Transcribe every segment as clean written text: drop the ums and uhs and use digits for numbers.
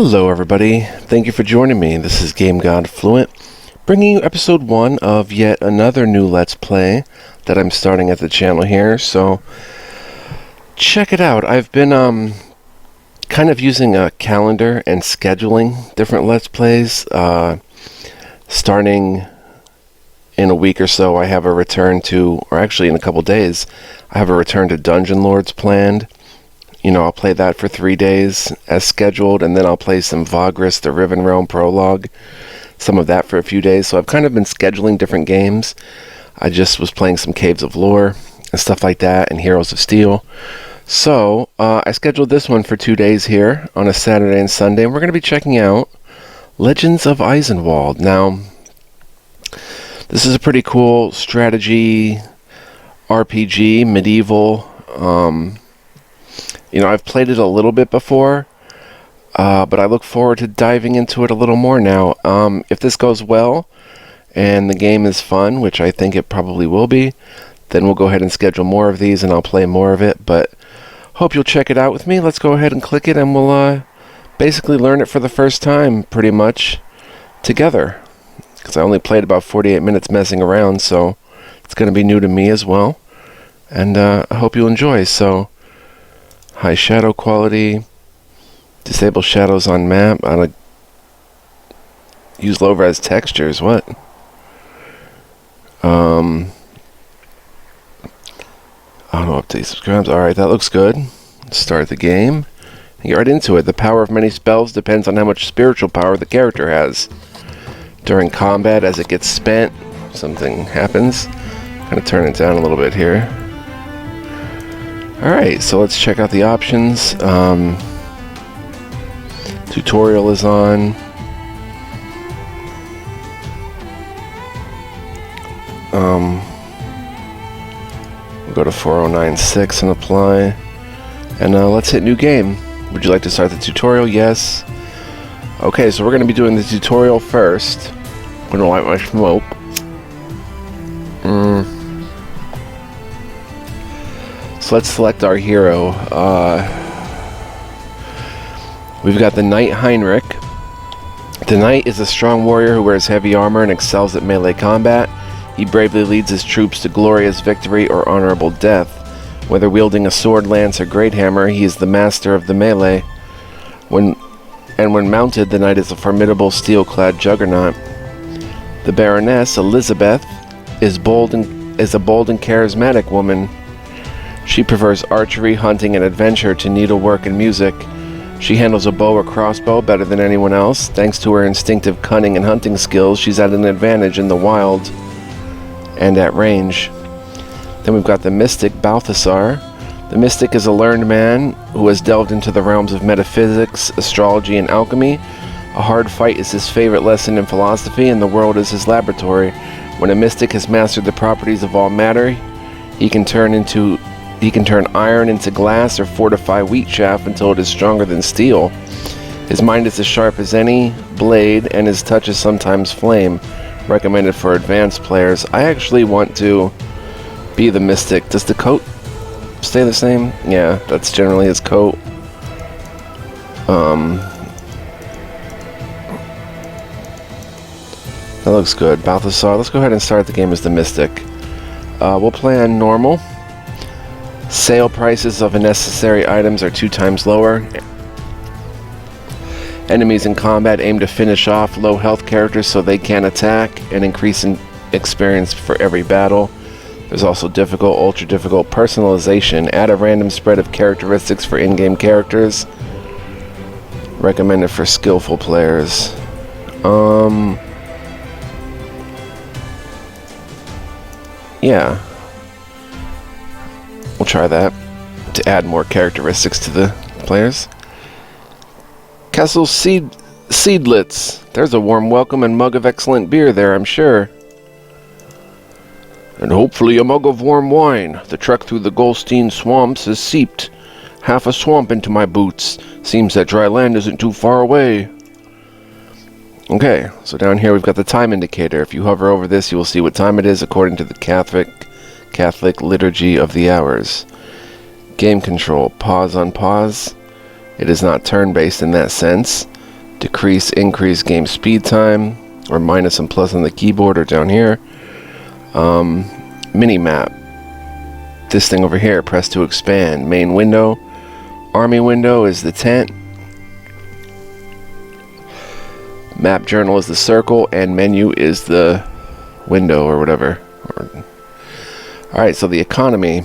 Hello everybody, thank you for joining me. This is Game God Fluent, bringing you episode 1 of yet another new Let's Play that I'm starting at the channel here, so check it out. I've been kind of using a calendar and scheduling different Let's Plays. Starting in a week or so, I have a return to, or actually in a couple days, I have a return to Dungeon Lords planned. You know, I'll play that for 3 days as scheduled, and then I'll play some Vagris, the Riven Realm prologue, some of that for a few days. So I've kind of been scheduling different games. I just was playing some Caves of Lore and stuff like that, and Heroes of Steel. So I scheduled this one for 2 days here on a Saturday and Sunday, and we're going to be checking out Legends of Eisenwald. Now, this is a pretty cool strategy RPG, medieval. You know, I've played it a little bit before, but I look forward to diving into it a little more now. If this goes well, and the game is fun, which I think it probably will be, then we'll go ahead and schedule more of these, and I'll play more of it, but hope you'll check it out with me. Let's go ahead and click it, and we'll basically learn it for the first time, pretty much, together. Because I only played about 48 minutes messing around, so it's going to be new to me as well, and I hope you'll enjoy. So high shadow quality, disable shadows on map, use low res textures, what? Auto update subscribes, alright, that looks good. Let's start the game and get right into it. The power of many spells depends on how much spiritual power the character has. During combat, as it gets spent, something happens. Kind of turn it down a little bit here. Alright, so let's check out the options. Tutorial is on. We'll go to 4096 and apply. And let's hit new game. Would you like to start the tutorial? Yes. Okay, so we're going to be doing the tutorial first. I'm going to light my smoke. So let's select our hero. We've got the Knight Heinrich. The Knight is a strong warrior who wears heavy armor and excels at melee combat. He bravely leads his troops to glorious victory or honorable death. Whether wielding a sword, lance, or great hammer, he is the master of the melee. When mounted, the Knight is a formidable steel-clad juggernaut. The Baroness, Elizabeth, is a bold and charismatic woman. She prefers archery, hunting, and adventure to needlework and music. She handles a bow or crossbow better than anyone else. Thanks to her instinctive cunning and hunting skills, she's at an advantage in the wild and at range. Then we've got the Mystic, Balthasar. The Mystic is a learned man who has delved into the realms of metaphysics, astrology, and alchemy. A hard fight is his favorite lesson in philosophy, and the world is his laboratory. When a mystic has mastered the properties of all matter, he can turn iron into glass or fortify wheat chaff until it is stronger than steel. His mind is as sharp as any blade, and his touch is sometimes flame. Recommended for advanced players. I actually want to be the Mystic. Does the coat stay the same? Yeah, that's generally his coat. That looks good. Balthasar. Let's go ahead and start the game as the Mystic. We'll play on normal. Sale prices of unnecessary items are 2 times lower. Enemies in combat aim to finish off low health characters so they can attack, and increase in experience for every battle. There's also difficult, ultra difficult personalization. Add a random spread of characteristics for in-game characters. Recommended for skillful players. Yeah. We'll try that to add more characteristics to the players. Castle Seedlitz. There's a warm welcome and mug of excellent beer there, I'm sure. And hopefully a mug of warm wine. The trek through the Goldstein swamps has seeped half a swamp into my boots. Seems that dry land isn't too far away. Okay, so down here we've got the time indicator. If you hover over this, you will see what time it is according to the Catholic liturgy of the hours. Game control. Pause on pause. It is not turn-based in that sense. Decrease, increase game speed time, or minus and plus on the keyboard, or down here. Mini map. This thing over here, press to expand. Main window. Army window is the tent. Map journal is the circle, and menu is the window or whatever. Alright, so the economy.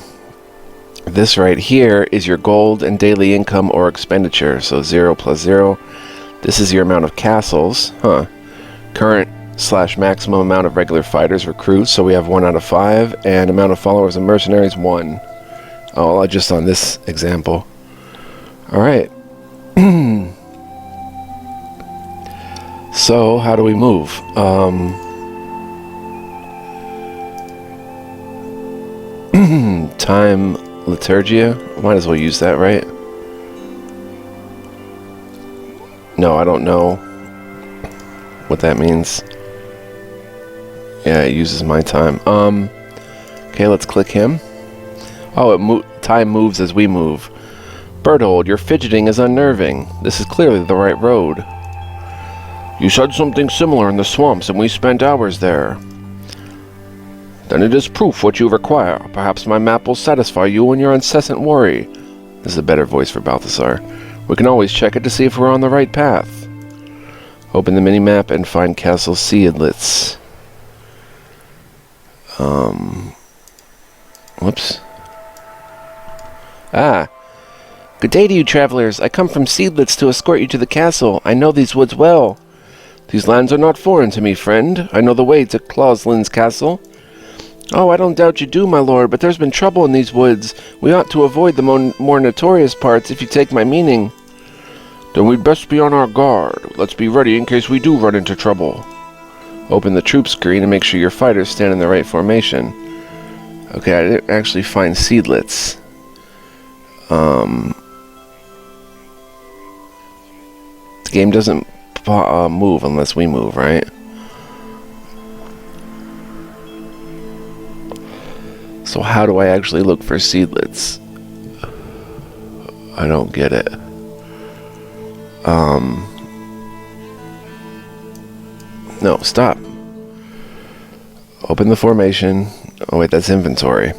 This right here is your gold and daily income or expenditure. So 0 plus 0. This is your amount of castles. Current / maximum amount of regular fighters recruits. So we have 1 out of 5. And amount of followers and mercenaries, 1. Oh, just on this example. Alright. So, how do we move? Time liturgia. Might as well use that, right? No, I don't know what that means. Yeah, it uses my time. Okay, let's click him. Oh, time moves as we move. Berthold, your fidgeting is unnerving. This is clearly the right road. You said something similar in the swamps, and we spent hours there. Then it is proof what you require. Perhaps my map will satisfy you in your incessant worry. This is a better voice for Balthasar. We can always check it to see if we're on the right path. Open the minimap and find Castle Seidlitz. Whoops. Good day to you, travelers. I come from Seidlitz to escort you to the castle. I know these woods well. These lands are not foreign to me, friend. I know the way to Clauslin's castle. Oh, I don't doubt you do, my lord, but there's been trouble in these woods. We ought to avoid the more notorious parts, if you take my meaning. Then we'd best be on our guard. Let's be ready in case we do run into trouble. Open the troop screen and make sure your fighters stand in the right formation. Okay, I didn't actually find Seidlitz. The game doesn't move unless we move, right? So how do I actually look for Seidlitz? I don't get it. No, stop. Open the formation. Oh wait, that's inventory.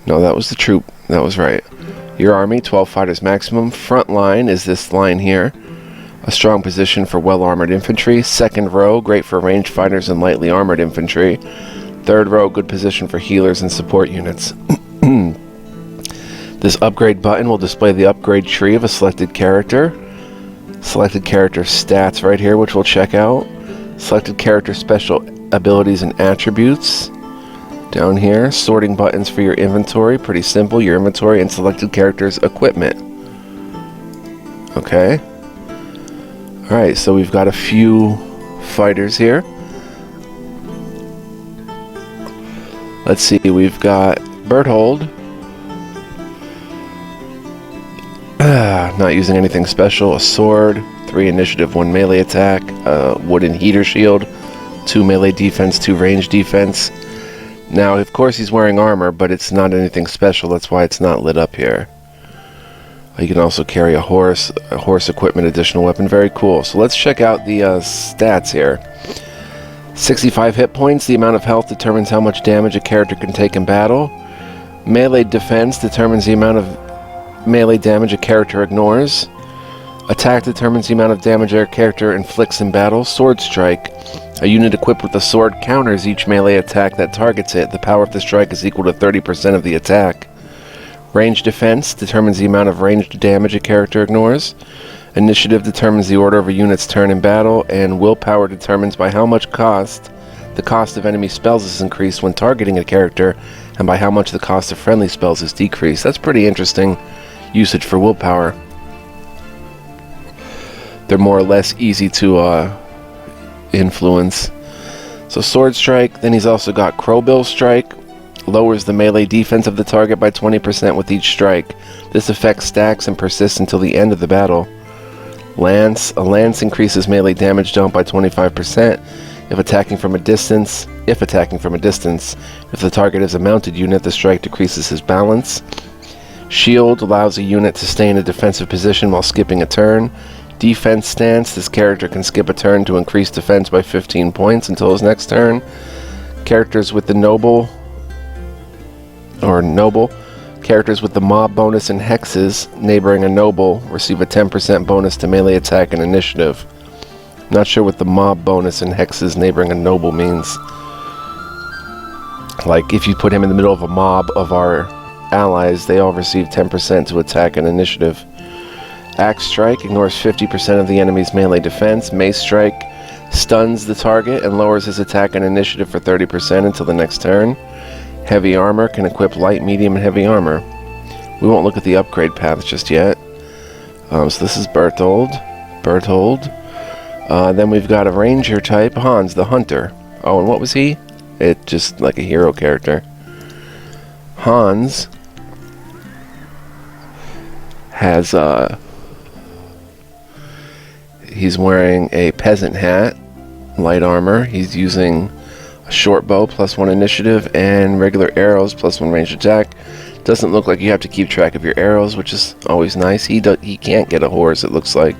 No, that was the troop. That was right. Your army, 12 fighters maximum. Front line is this line here. A strong position for well-armored infantry. Second row, great for ranged fighters and lightly armored infantry. Third row, good position for healers and support units. This upgrade button will display the upgrade tree of a selected character. Selected character stats right here, which we'll check out. Selected character special abilities and attributes. Down here, sorting buttons for your inventory. Pretty simple. Your inventory and selected character's equipment. Okay. Alright, so we've got a few fighters here. Let's see, we've got Berthold. Not using anything special. A sword, 3 initiative, 1 melee attack, a wooden heater shield, 2 melee defense, 2 range defense. Now, of course he's wearing armor, but it's not anything special. That's why it's not lit up here. You can also carry a horse equipment, additional weapon. Very cool. So let's check out the stats here. 65 hit points. The amount of health determines how much damage a character can take in battle. Melee defense determines the amount of melee damage a character ignores. Attack determines the amount of damage a character inflicts in battle. Sword strike. A unit equipped with a sword counters each melee attack that targets it. The power of the strike is equal to 30% of the attack. Range defense determines the amount of ranged damage a character ignores. Initiative determines the order of a unit's turn in battle, and willpower determines by how much the cost of enemy spells is increased when targeting a character, and by how much the cost of friendly spells is decreased. That's pretty interesting usage for willpower. They're more or less easy to influence. So sword strike, then he's also got crowbill strike. Lowers the melee defense of the target by 20% with each strike. This effect stacks and persists until the end of the battle. Lance. A lance increases melee damage dealt by 25% if attacking from a distance. If the target is a mounted unit, the strike decreases his balance. Shield allows a unit to stay in a defensive position while skipping a turn. Defense stance. This character can skip a turn to increase defense by 15 points until his next turn. Characters with the noble characters with the mob bonus and hexes neighboring a noble receive a 10% bonus to melee attack and initiative. Not sure what the mob bonus and hexes neighboring a noble means. Like, if you put him in the middle of a mob of our allies, they all receive 10% to attack and initiative. Axe Strike ignores 50% of the enemy's melee defense. Mace Strike stuns the target and lowers his attack and initiative for 30% until the next turn. Heavy Armor can equip light, medium, and heavy armor. We won't look at the upgrade paths just yet. So this is Berthold. Then we've got a ranger type, Hans the Hunter. Oh, and what was he? It's just like a hero character. Hans has he's wearing a peasant hat, light armor. He's using a short bow, +1 initiative, and regular arrows, +1 ranged attack. Doesn't look like you have to keep track of your arrows, which is always nice. He can't get a horse, it looks like.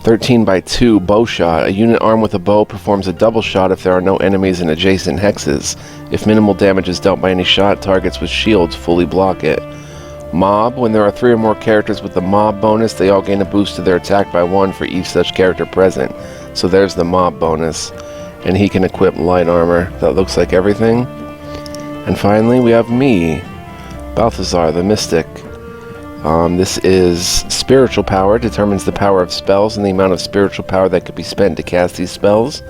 13x2 bow shot. A unit armed with a bow performs a double shot if there are no enemies in adjacent hexes. If minimal damage is dealt by any shot, targets with shields fully block it. Mob. When there are 3 or more characters with the mob bonus, they all gain a boost to their attack by 1 for each such character present. So there's the mob bonus. And he can equip light armor. That looks like everything. And finally, we have me, Balthazar the Mystic. This is spiritual power, determines the power of spells and the amount of spiritual power that could be spent to cast these spells.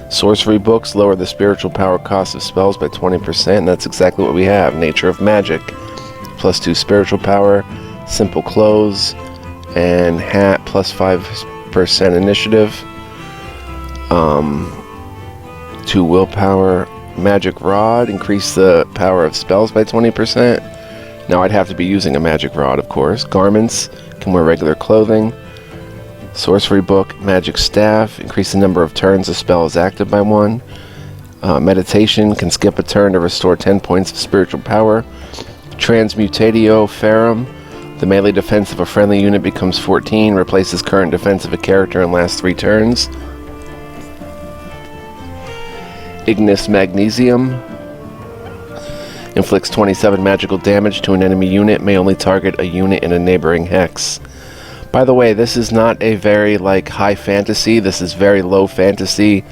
Sorcery books lower the spiritual power cost of spells by 20%, and that's exactly what we have. Nature of Magic, +2 spiritual power, simple clothes, and hat, +5% initiative, 2 willpower. Magic rod, increase the power of spells by 20%. Now I'd have to be using a magic rod, of course. Garments, can wear regular clothing. Sorcery book, magic staff, increase the number of turns a spell is active by 1. Meditation, can skip a turn to restore 10 points of spiritual power. Transmutatio Ferrum, the melee defense of a friendly unit becomes 14, replaces current defense of a character and lasts 3 turns. Ignis Magnesium, inflicts 27 magical damage to an enemy unit, may only target a unit in a neighboring hex. By the way, this is not a very high fantasy. This is very low fantasy.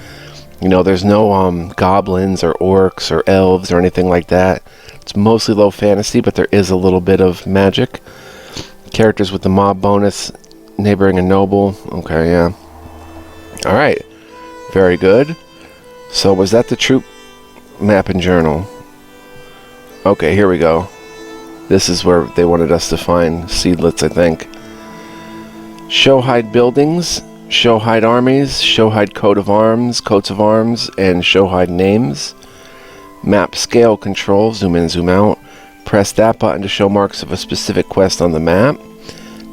You know, there's no goblins or orcs or elves or anything like that. It's mostly low fantasy, but there is a little bit of magic. Characters with the mob bonus, neighboring a noble. Okay, yeah. Alright. Very good. So was that the troop map and journal? Okay, here we go. This is where they wanted us to find seedlets, I think. Show hide buildings, show hide armies, show hide coats of arms, and show hide names. Map scale control, zoom in, zoom out. Press that button to show marks of a specific quest on the map.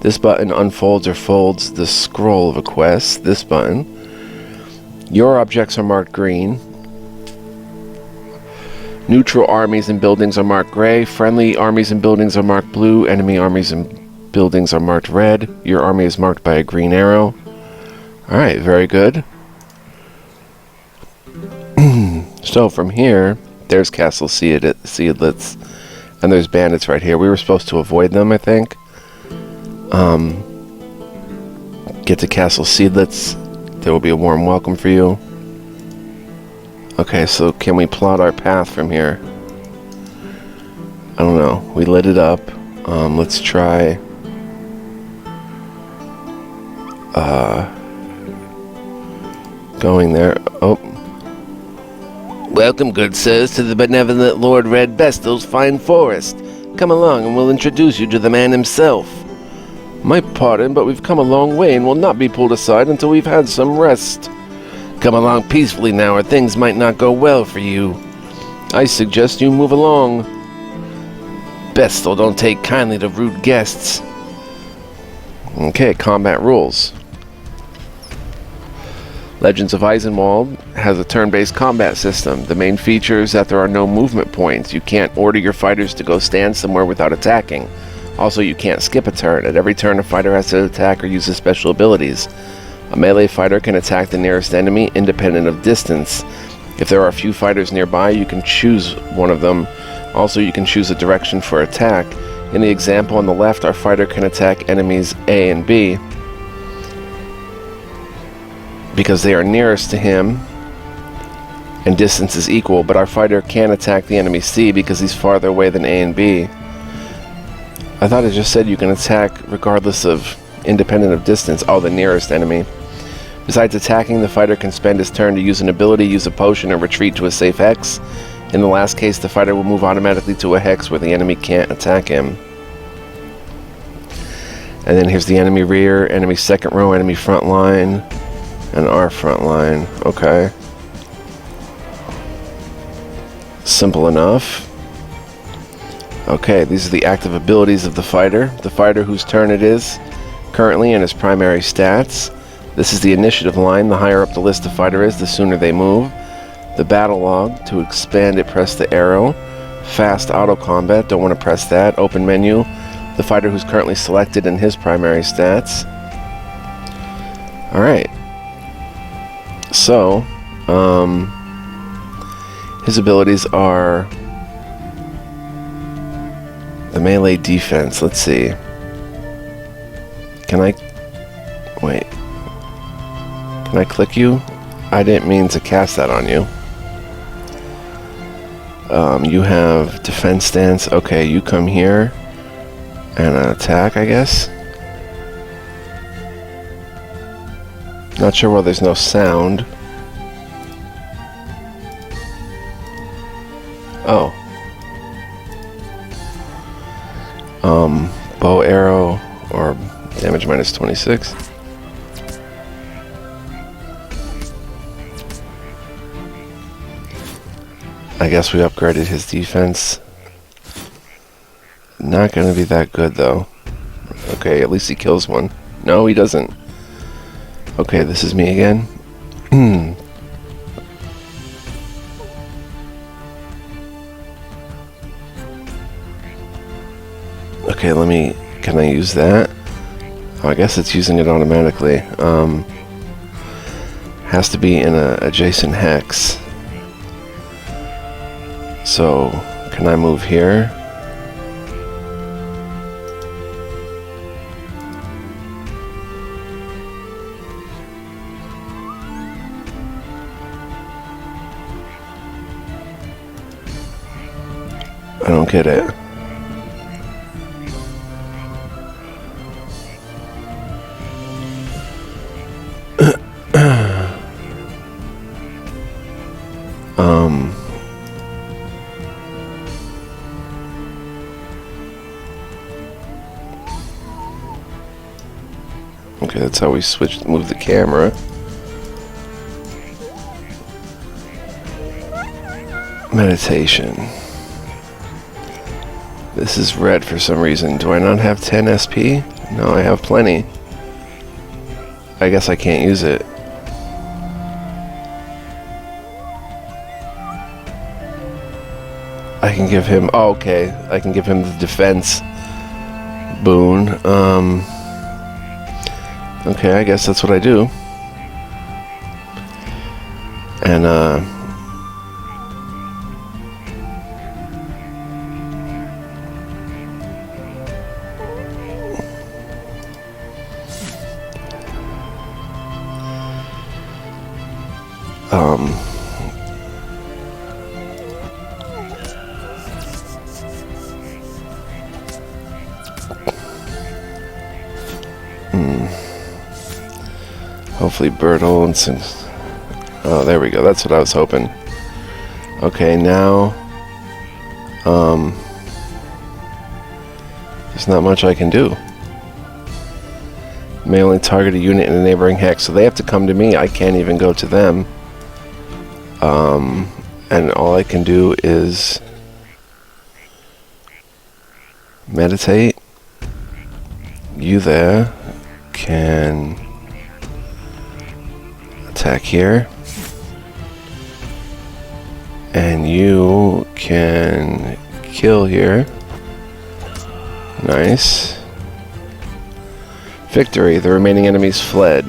This button unfolds or folds the scroll of a quest. This button. Your objects are marked green. Neutral armies and buildings are marked gray. Friendly armies and buildings are marked blue. Enemy armies and buildings are marked red. Your army is marked by a green arrow. Alright, very good. So from here, there's Castle Seedlets. And there's bandits right here. We were supposed to avoid them, I think. Get to Castle Seedlets. There will be a warm welcome for you. Okay, so can we plot our path from here? I don't know. We lit it up. Let's try... going there. Oh. Welcome, good sirs, to the benevolent Lord Red Bestel's fine forest. Come along and we'll introduce you to the man himself. My pardon, but we've come a long way and will not be pulled aside until we've had some rest. Come along peacefully now, or things might not go well for you. I suggest you move along. Bestel don't take kindly to rude guests. Okay, combat rules. Legends of Eisenwald has a turn-based combat system. The main feature is that there are no movement points. You can't order your fighters to go stand somewhere without attacking. Also, you can't skip a turn. At every turn, a fighter has to attack or use his special abilities. A melee fighter can attack the nearest enemy, independent of distance. If there are a few fighters nearby, you can choose one of them. Also, you can choose a direction for attack. In the example on the left, our fighter can attack enemies A and B because they are nearest to him and distance is equal, but our fighter can attack the enemy C because he's farther away than A and B. I thought it just said you can attack regardless of independent of distance. Oh, the nearest enemy. Besides attacking, the fighter can spend his turn to use an ability, use a potion, or retreat to a safe hex. In the last case, the fighter will move automatically to a hex where the enemy can't attack him. And then here's the enemy rear, enemy second row, enemy front line, and our front line. Okay. Simple enough. Okay, these are the active abilities of the fighter. The fighter whose turn it is currently and his primary stats. This is the initiative line. The higher up the list the fighter is, the sooner they move. The battle log. To expand it, press the arrow. Fast auto combat. Don't want to press that. Open menu. The fighter who's currently selected and his primary stats. Alright. So, his abilities are the melee defense. Let's see. Can I... Wait. Can I click you? I didn't mean to cast that on you. You have defense stance. Okay, you come here and attack, I guess. Not sure why there's no sound. Oh. Bow arrow or damage minus 26. I guess we upgraded his defense. Not gonna be that good though. Okay, at least he kills one. No, he doesn't. Okay, this is me again. Okay, can I use that? Oh, I guess it's using it automatically. Has to be in a adjacent hex. So, can I move here? I don't get it. Okay, that's how we move the camera. Meditation. This is red for some reason. Do I not have 10 SP? No, I have plenty. I guess I can't use it. I can give him... Oh, okay. I can give him the defense boon. Okay, I guess that's what I do. And, hopefully Bertle and some... Oh, there we go. That's what I was hoping. Okay, now... there's not much I can do. May only target a unit in a neighboring hex, so they have to come to me. I can't even go to them. And all I can do is... meditate. You there can... attack here, and you can kill here. Nice. Victory. The remaining enemies fled.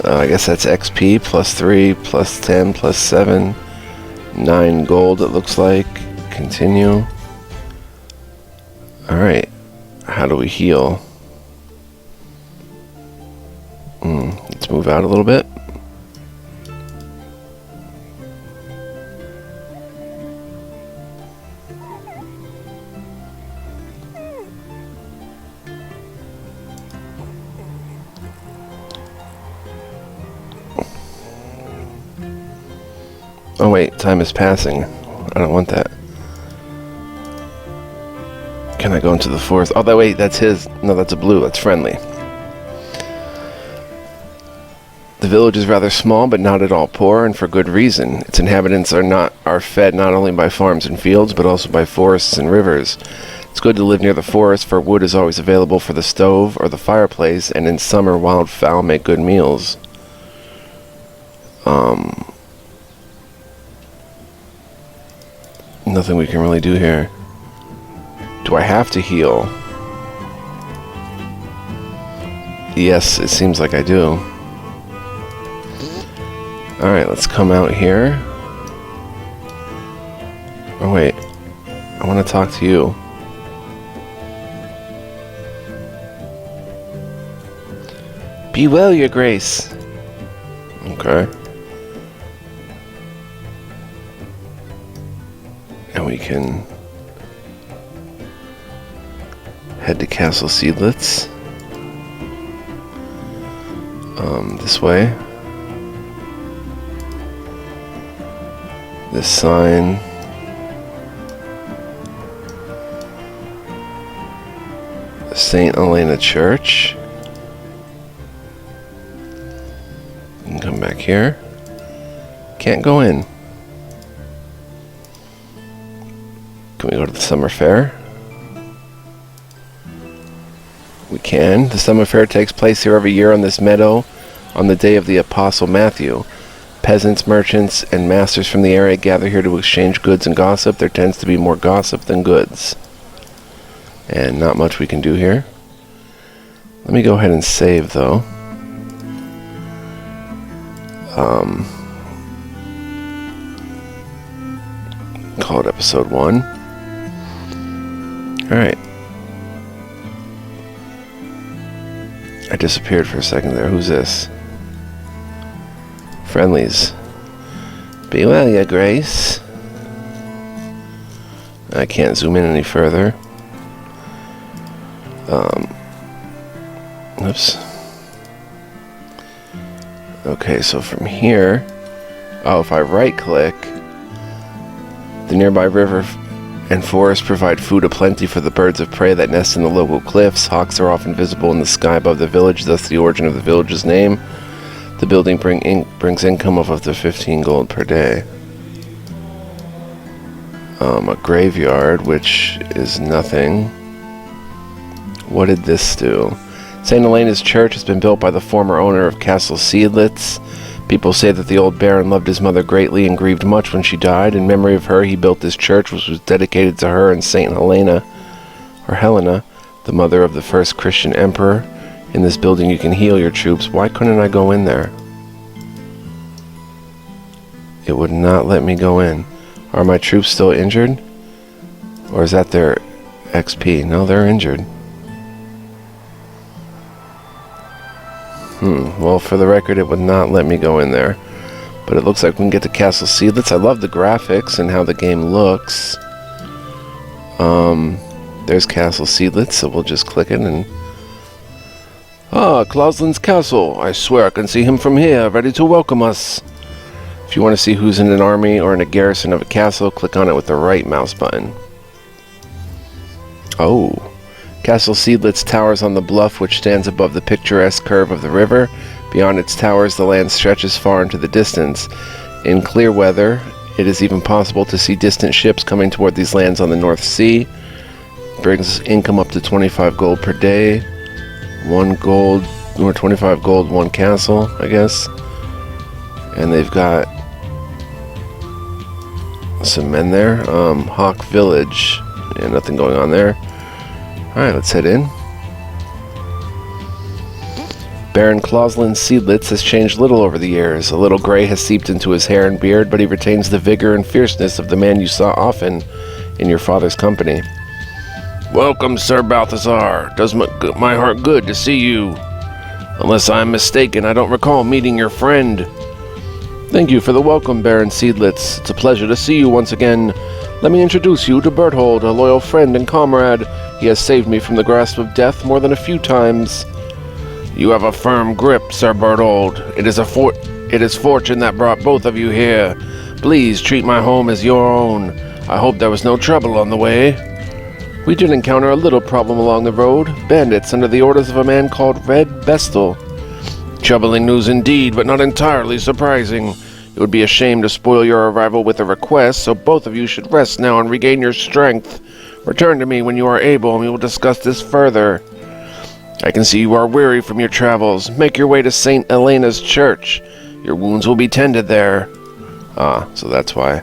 I guess that's XP, plus 3, plus 10, plus 7. 9 gold, it looks like. Continue. Alright. How do we heal? Let's move out a little bit. Oh wait, time is passing. I don't want that. Can I go into the forest? Oh, wait, that's his. No, that's a blue. That's friendly. The village is rather small, but not at all poor, and for good reason. Its inhabitants are fed not only by farms and fields, but also by forests and rivers. It's good to live near the forest, for wood is always available for the stove or the fireplace, and in summer wild fowl make good meals. Nothing we can really do here. Do I have to heal? Yes, it seems like I do. Alright, let's come out here. Oh wait, I want to talk to you. Be well, your grace. Okay. And we can head to Castle Seedlitz. This way. This sign. St. Helena Church. You can come back here. Can't go in. Can we go to the summer fair? We can. The summer fair takes place here every year on this meadow on the day of the Apostle Matthew. Peasants, merchants, and masters from the area gather here to exchange goods and gossip. There tends to be more gossip than goods. And not much we can do here. Let me go ahead and save, though. Call it episode 1. Alright. I disappeared for a second there. Who's this? Friendlies. Be well, your grace. I can't zoom in any further. Oops. Okay, so from here... Oh, if I right-click... The nearby river and forest provide food aplenty for the birds of prey that nest in the local cliffs. Hawks are often visible in the sky above the village, thus the origin of the village's name. The building brings income of up to 15 gold per day. A graveyard, which is nothing. What did this do? St. Helena's Church has been built by the former owner of Castle Seedlitz. People say that the old baron loved his mother greatly and grieved much when she died. In memory of her, he built this church, which was dedicated to her and St. Helena, or Helena, the mother of the first Christian emperor. In this building you can heal your troops. Why couldn't I go in there? It would not let me go in. Are my troops still injured? Or is that their XP? No, they're injured. Well, for the record, it would not let me go in there. But it looks like we can get to Castle Seedlitz. I love the graphics and how the game looks. There's Castle Seedlitz, so we'll just click it and... Ah, Clausland's castle. I swear I can see him from here, ready to welcome us. If you want to see who's in an army or in a garrison of a castle, click on it with the right mouse button. Oh. Castle Seedlitz towers on the bluff which stands above the picturesque curve of the river. Beyond its towers, the land stretches far into the distance. In clear weather, it is even possible to see distant ships coming toward these lands on the North Sea. Brings income up to 25 gold per day. 1 gold, or 25 gold, 1 castle, I guess. And they've got some men there. Hawk Village. Yeah, nothing going on there. Alright, let's head in. Baron Clauslin Seedlitz has changed little over the years. A little gray has seeped into his hair and beard, but he retains the vigor and fierceness of the man you saw often in your father's company. Welcome, Sir Balthazar. Does my heart good to see you. Unless I'm mistaken, I don't recall meeting your friend. Thank you for the welcome, Baron Seedlitz. It's a pleasure to see you once again. Let me introduce you to Berthold, a loyal friend and comrade. He has saved me from the grasp of death more than a few times. You have a firm grip, Sir Berthold. It is fortune that brought both of you here. Please treat my home as your own. I hope there was no trouble on the way. We did encounter a little problem along the road. Bandits under the orders of a man called Red Vestal. Troubling news indeed, but not entirely surprising. It would be a shame to spoil your arrival with a request, so both of you should rest now and regain your strength. Return to me when you are able, and we will discuss this further. I can see you are weary from your travels. Make your way to St. Elena's church. Your wounds will be tended there. Ah, so that's why.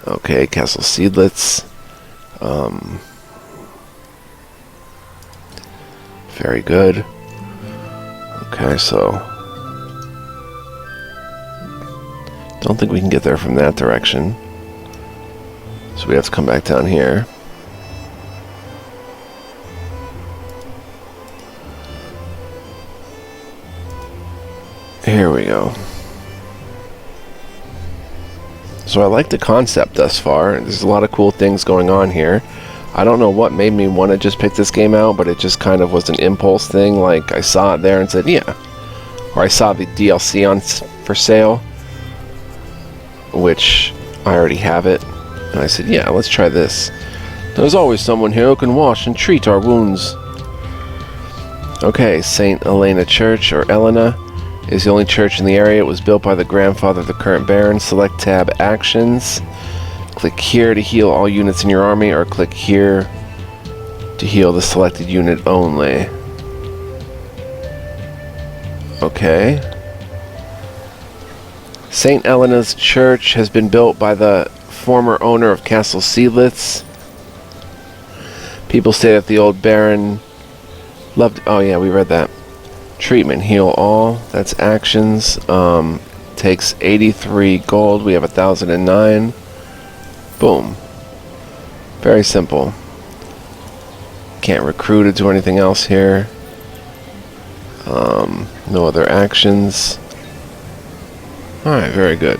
Okay, Castle Seedlitz. Very good. Okay, so don't think we can get there from that direction. So we have to come back down here. Here we go. So I like the concept thus far. There's a lot of cool things going on here. I don't know what made me want to just pick this game out, but it just kind of was an impulse thing. Like, I saw it there and said, yeah. Or I saw the DLC for sale, which I already have it. And I said, yeah, let's try this. There's always someone here who can wash and treat our wounds. Okay, St. Elena Church, or Elena, is the only church in the area. It was built by the grandfather of the current Baron. Select tab Actions. Click here to heal all units in your army, or click here to heal the selected unit only. Okay. St. Elena's Church has been built by the former owner of Castle Seedlitz. People say that the old Baron loved... Oh yeah, we read that. Treatment, heal all. That's actions. Takes 83 gold. We have 1,009. Boom. Very simple. Can't recruit it to anything else here. No other actions. Alright, very good.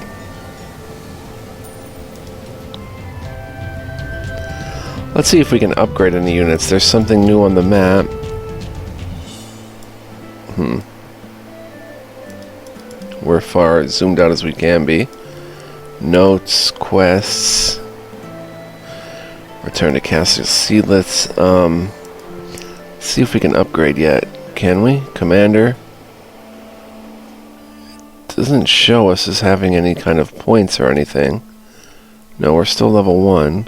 Let's see if we can upgrade any units. There's something new on the map. We're far zoomed out as we can be. Notes, quests. Return to Castle Seedlitz. See if we can upgrade yet. Can we? Commander. Doesn't show us as having any kind of points or anything. No, we're still level 1.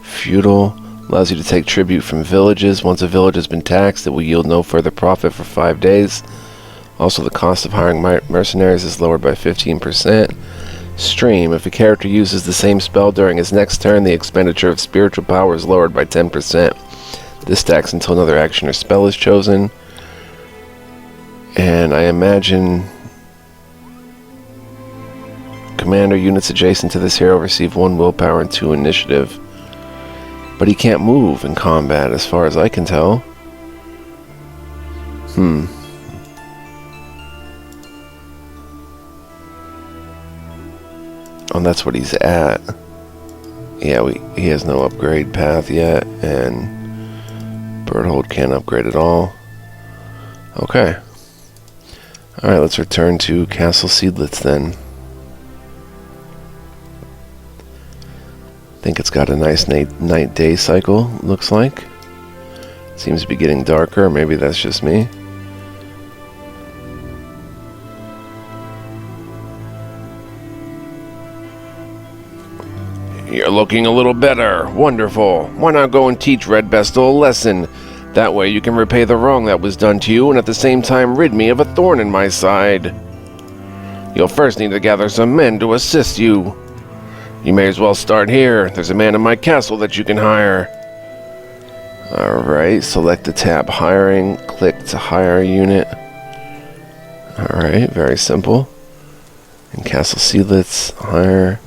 Feudal. Allows you to take tribute from villages. Once a village has been taxed, it will yield no further profit for 5 days. Also, the cost of hiring mercenaries is lowered by 15%. Stream. If a character uses the same spell during his next turn, the expenditure of spiritual power is lowered by 10%. This stacks until another action or spell is chosen. And I imagine commander units adjacent to this hero receive 1 willpower and 2 initiative. But he can't move in combat as far as I can tell. Oh, that's what he's at. Yeah, he has no upgrade path yet, and Berthold can't upgrade at all. Okay. Alright, let's return to Castle Seedlitz then. I think it's got a nice night-day cycle, looks like. Seems to be getting darker, maybe that's just me. You're looking a little better. Wonderful. Why not go and teach Red Vestal a lesson? That way you can repay the wrong that was done to you and at the same time rid me of a thorn in my side. You'll first need to gather some men to assist you. You may as well start here. There's a man in my castle that you can hire. Alright, select the tab Hiring. Click to hire a unit. Alright, very simple. In Castle Seedlitz, hire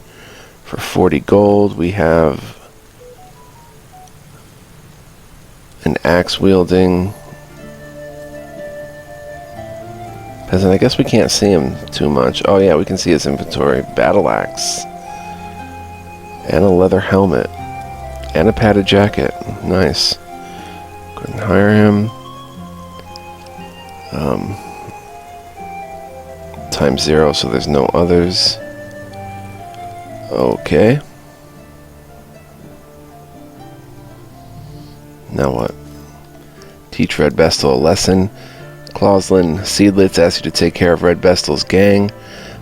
for 40 gold. We have an axe-wielding peasant. I guess we can't see him too much. Oh yeah, we can see his inventory. Battle axe. And a leather helmet. And a padded jacket. Nice. Go ahead and hire him. Times 0, so there's no others. Okay. Now what? Teach Red Bestel a lesson. Clauslin Seedlitz asks you to take care of Red Bestel's gang.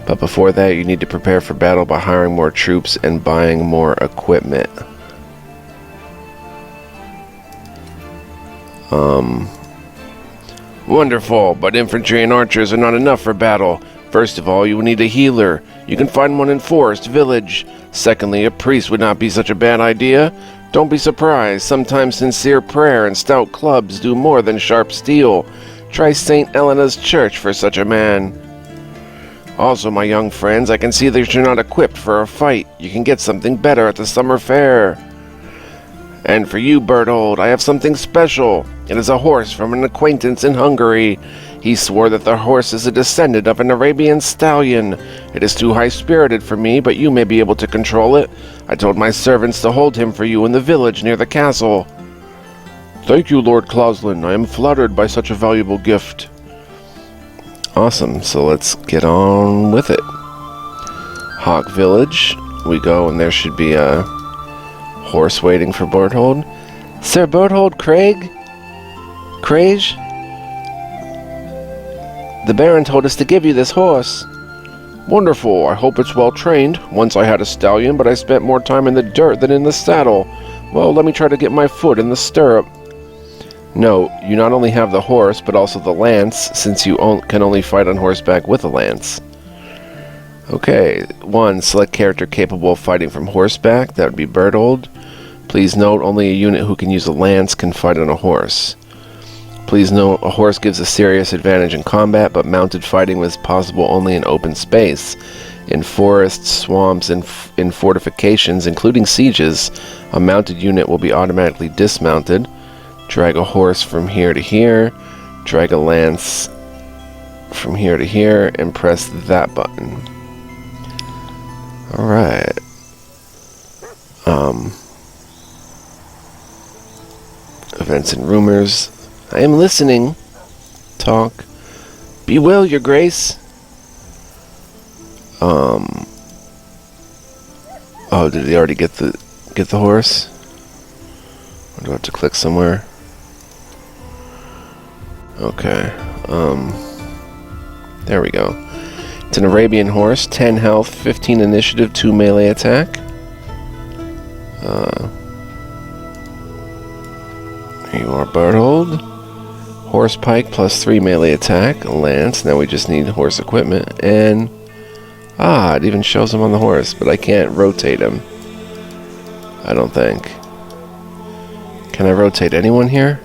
But before that, you need to prepare for battle by hiring more troops and buying more equipment. Wonderful, but infantry and archers are not enough for battle. First of all, you will need a healer. You can find one in Forest Village. Secondly, a priest would not be such a bad idea. Don't be surprised. Sometimes sincere prayer and stout clubs do more than sharp steel. Try St. Elena's Church for such a man. Also, my young friends, I can see that you're not equipped for a fight. You can get something better at the summer fair. And for you, Berthold, I have something special. It is a horse from an acquaintance in Hungary. He swore that the horse is a descendant of an Arabian stallion. It is too high-spirited for me, but you may be able to control it. I told my servants to hold him for you in the village near the castle. Thank you, Lord Clauslin. I am flattered by such a valuable gift. Awesome, so let's get on with it. Hawk Village. We go, and there should be a horse waiting for Berthold. Sir Berthold Crage? The Baron told us to give you this horse. Wonderful. I hope it's well trained. Once I had a stallion, but I spent more time in the dirt than in the saddle. Well, let me try to get my foot in the stirrup. Note, you not only have the horse, but also the lance, since you can only fight on horseback with a lance. Okay, 1. Select character capable of fighting from horseback. That would be Berthold. Please note, only a unit who can use a lance can fight on a horse. Please note, a horse gives a serious advantage in combat, but mounted fighting is possible only in open space. In forests, swamps, and in fortifications, including sieges, a mounted unit will be automatically dismounted. Drag a horse from here to here, drag a lance from here to here, and press that button. Alright. Events and rumors. I am listening. Talk. Be well, your grace. Oh, did he already get the horse? Or do I have to click somewhere? Okay. There we go. It's an Arabian horse, 10 health, 15 initiative, 2 melee attack. Here you are, Berthold. Horse pike plus 3 melee attack, a lance. Now we just need horse equipment, and it even shows him on the horse, but I can't rotate him. I don't think. Can I rotate anyone here?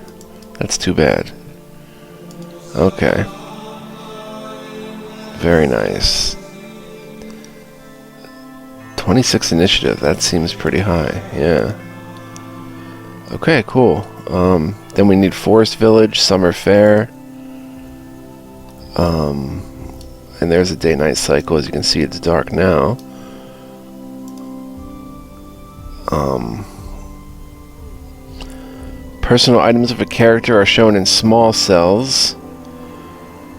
That's too bad. Okay. Very nice. 26 initiative, that seems pretty high, yeah. Okay, cool. Then we need Forest Village, Summer Fair. And there's a day-night cycle. As you can see, it's dark now. Personal items of a character are shown in small cells.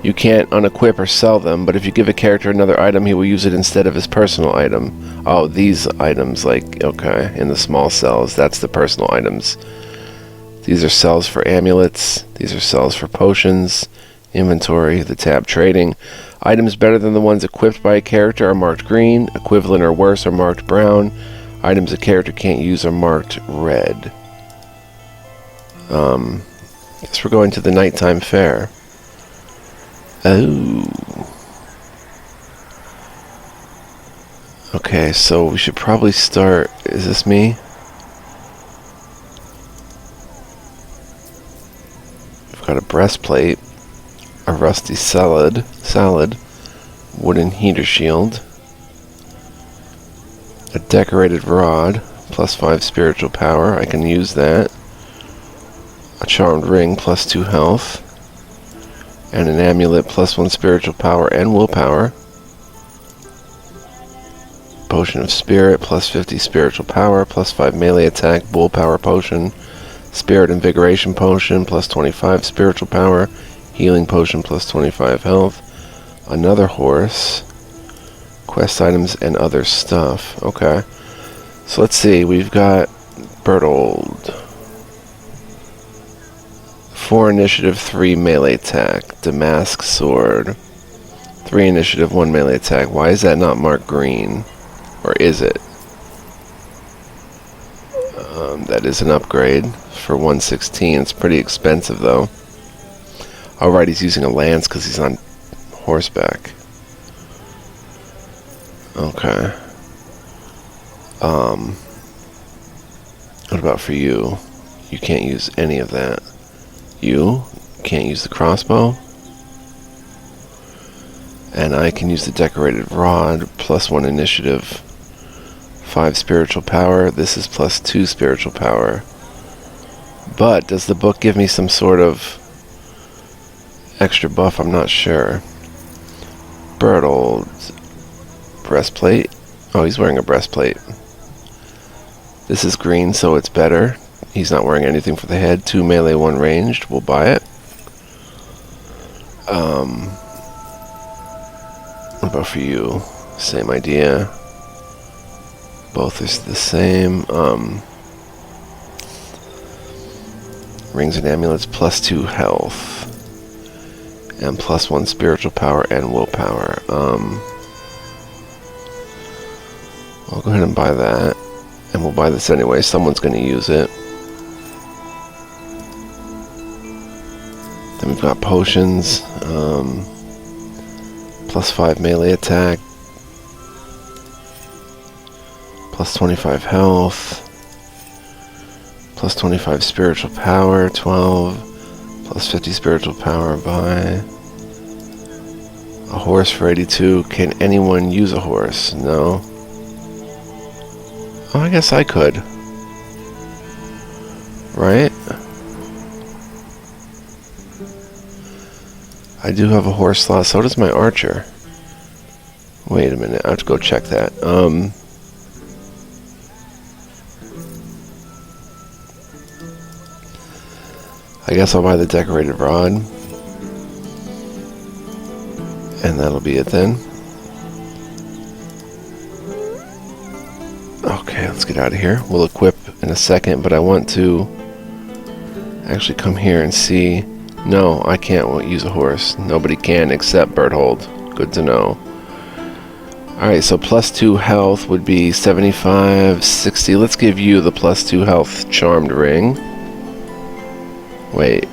You can't unequip or sell them, but if you give a character another item, he will use it instead of his personal item. Oh, these items, like, okay, in the small cells, that's the personal items. These are cells for amulets. These are cells for potions. Inventory, the tab trading. Items better than the ones equipped by a character are marked green. Equivalent or worse are marked brown. Items a character can't use are marked red. Guess we're going to the nighttime fair. Oh. Okay, so we should probably start... Is this me? We've got a breastplate, a rusty salad, wooden heater shield, a decorated rod, +5 spiritual power. I can use that. A charmed ring, +2 health. And an amulet, +1 spiritual power and willpower. Potion of spirit, +50 spiritual power, +5 melee attack, willpower potion. Spirit invigoration potion, +25 spiritual power. Healing potion, +25 health. Another horse. Quest items and other stuff. Okay. So let's see. We've got Bertold. 4 initiative, 3 melee attack. Damask sword. 3 initiative, 1 melee attack. Why is that not marked green? Or is it? That is an upgrade for 116. It's pretty expensive though. Alright, he's using a lance because he's on horseback. Okay. What about for you? You can't use any of that. You can't use the crossbow. And I can use the decorated rod, +1 initiative, 5 spiritual power. This is +2 spiritual power. But does the book give me some sort of extra buff? I'm not sure. Bertold. Breastplate. Oh, he's wearing a breastplate. This is green, so it's better. He's not wearing anything for the head. 2 melee, 1 ranged. We'll buy it. What about for you? Same idea. Both is the same. Rings and amulets, +2 health. And +1 spiritual power and willpower. I'll go ahead and buy that. And we'll buy this anyway. Someone's going to use it. Then we've got potions. +5 melee attack. +25 health. +25 spiritual power. 12. +50 spiritual power. Buy. A horse for 82. Can anyone use a horse? No. Oh, I guess I could. Right? I do have a horse slot, so does my archer. Wait a minute, I have to go check that. I guess I'll buy the decorated rod. And that'll be it then. Okay, let's get out of here. We'll equip in a second, but I want to actually come here and see. No, I can't use a horse. Nobody can except Bertold. Good to know. Alright, so +2 health would be 75, 60. Let's give you the +2 health charmed ring. Wait.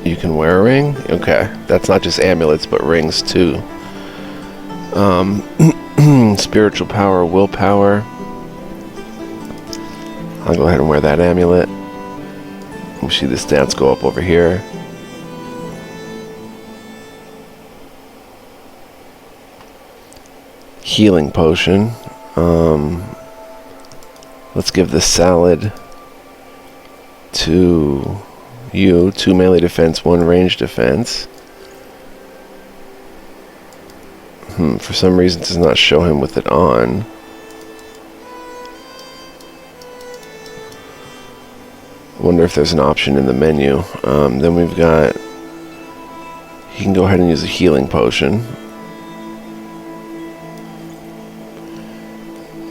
You can wear a ring? Okay. That's not just amulets, but rings too. Spiritual power, willpower. I'll go ahead and wear that amulet. We'll see the stats go up over here. Healing potion. Let's give the salad to you. 2 melee defense, 1 range defense. For some reason it does not show him with it on. Wonder if there's an option in the menu. Then we've got... He can go ahead and use a healing potion.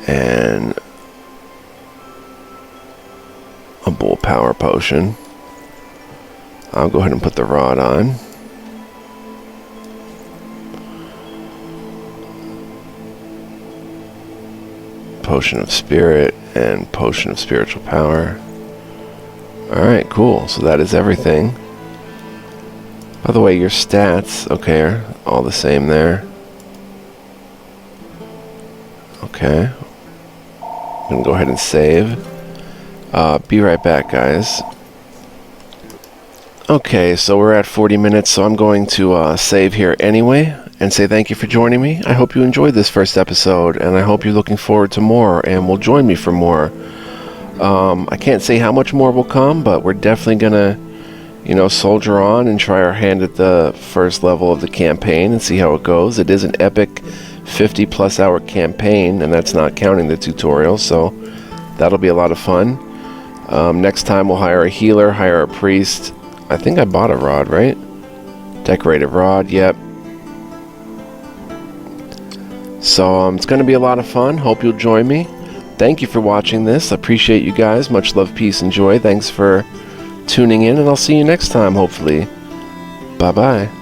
And... a bull power potion. I'll go ahead and put the rod on. Potion of spirit and potion of spiritual power. Alright, cool. So that is everything. By the way, your stats, okay, are all the same there. Okay. I'm gonna go ahead and save. Be right back, guys. Okay, so we're at 40 minutes, so I'm going to save here anyway and say thank you for joining me. I hope you enjoyed this first episode, and I hope you're looking forward to more and will join me for more. I can't say how much more will come, but we're definitely gonna, soldier on and try our hand at the first level of the campaign and see how it goes. It is an epic 50+ hour campaign, and that's not counting the tutorial, so that'll be a lot of fun. Next time we'll hire a healer, hire a priest. I think I bought a rod, right? Decorative rod, yep. So it's going to be a lot of fun. Hope you'll join me. Thank you for watching this. Appreciate you guys. Much love, peace, and joy. Thanks for tuning in, and I'll see you next time, hopefully. Bye-bye.